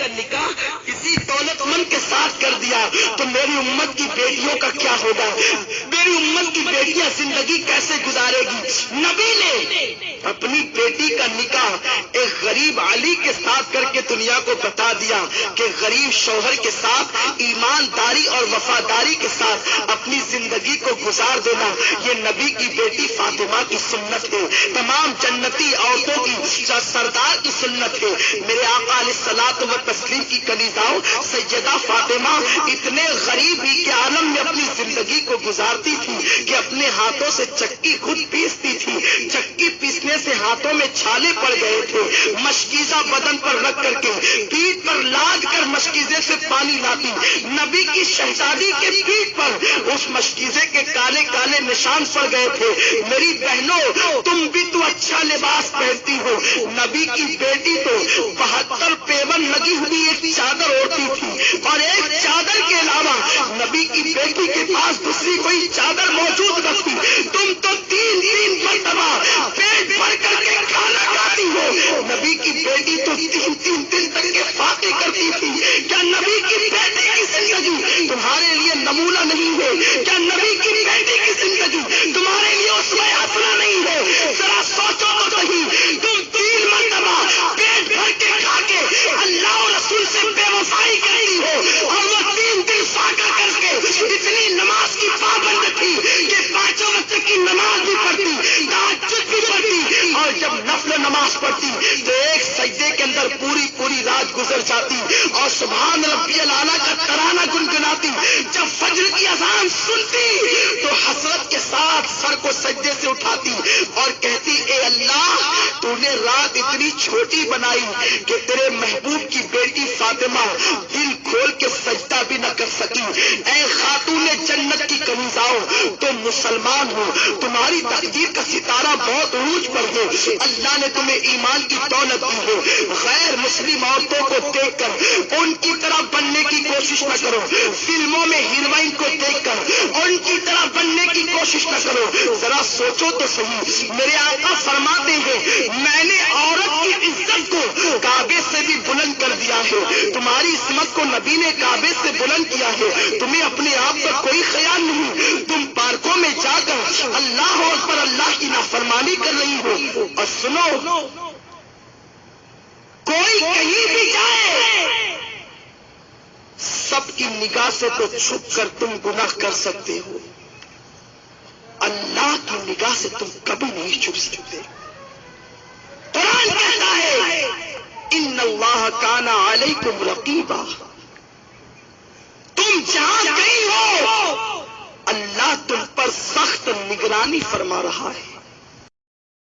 کا نکاح کسی دولت مند کے ساتھ کر دیا تو میری امت کی بیٹیوں کا کیا ہوگا؟ میری امت کی بیٹیاں زندگی کیسے گزارے گی؟ نبی نے اپنی بیٹی کا نکاح ایک غریب علی کے ساتھ کر کے دنیا کو بتا دیا کہ غریب شوہر کے ساتھ ایمانداری اور وفاداری کے ساتھ اپنی زندگی کو گزار دینا یہ نبی کی بیٹی فاطمہ کی سنت ہے، تمام جنتی عورتوں کی سردار کی سنت ہے۔ میرے آقا علیہ الصلوۃ والتسلیم کی کنیزاؤں سیدہ فاطمہ اتنے غریبی کے عالم میں اپنی زندگی کو گزارتی تھی کہ اپنے ہاتھوں سے چکی خود پیستی تھی، چکی پیسنے سے ہاتھوں میں چھالے پڑ گئے تھے، مشکیزہ بدن پر رکھ کر کے پیٹھ پر لاد کر مشکیزے سے پانی لاتی، نبی کی شہزادی کے پیٹھ پر اس مشکیزے کے کالے کالے نشان پڑ گئے تھے۔ میری بہنوں تم بھی تو اچھا لباس پہنتی ہو، نبی کی بیٹی تو 72 پیون لگی ہوئی ایک چادر اوڑھتی تھی اور ایک چادر کے علاوہ نبی کی بیٹی کے پاس دوسری کوئی چادر موجود نہ تھی۔ تم تو تین مرتبہ پیٹ بھر کر کے کھانا کھاتی ہو، نبی کی بیٹی تو تین دن تک کے فاتح کرتی تھی۔ کیا نبی کی بیٹی کی زندگی تمہارے لیے نمونہ نہیں ہے؟ کیا نبی کی بیٹی کی زندگی تمہارے لیے اسوہ حسنہ نہیں ہے؟ ذرا سوچو تو صحیح، تم 3 مرتبہ پیٹ بھر کے کھا کے اللہ اور رسول سے بے وفائی کرتی ہو اور وہ 3 دن فاقہ کر کے اتنی نماز کی پابند تھی کہ 5 وقت کی نماز بھی پڑھتی، تہجد بھی پڑھتی، اور جب نفل نماز پڑھتی تو ایک سجدے کے اندر پوری رات گزر جاتی اور سبحان ربی الاعلیٰ کا ترانہ گنگناتی۔ جب فجر کی اذان سنتی تو حسرت کے ساتھ سر کو سجدے سے اٹھاتی اور کہتی اے اللہ تو نے رات اتنی چھوٹی بنائی کہ تیرے محبوب کی بیٹی فاطمہ دل کھول کے سجدہ بھی نہ کر سکی۔ اے خاتون جنت کی کنیزاؤں تم مسلمان ہو، تمہاری تقدیر کا ستارہ بہت عروج پر ہے، اللہ نے تمہیں ایمان کی دولت دی ہے۔ غیر مسلم عورتوں کو دیکھ کر ان کی طرح بننے کی کوشش نہ کرو، فلموں میں ہیروئن کو دیکھ کر ان کی طرح بننے کی کوشش نہ کرو۔ ذرا سوچو تو صحیح، میرے آقا فرماتے ہیں میں نے عورت کی عزت کو کعبے سے بھی بلند کر دیا ہے، تمہاری عصمت کو نبی نے کعبے سے بلند کیا ہے، تمہیں اپنے آپ پر کوئی خیال نہیں، تم پارکوں میں جا کر اللہ اکبر اللہ کی نافرمانی کر رہی ہو۔ اور سنو، کوئی کہیں بھی جائے سب کی نگاہ سے تو چھپ کر تم گناہ کر سکتے ہو، اللہ کی نگاہ سے تم کبھی نہیں چھپ سکتے۔ قرآن کہتا ہے ان اللہ کان علیکم رقیبا، تم جہاں کہیں ہو اللہ تم پر سخت نگرانی فرما رہا ہے۔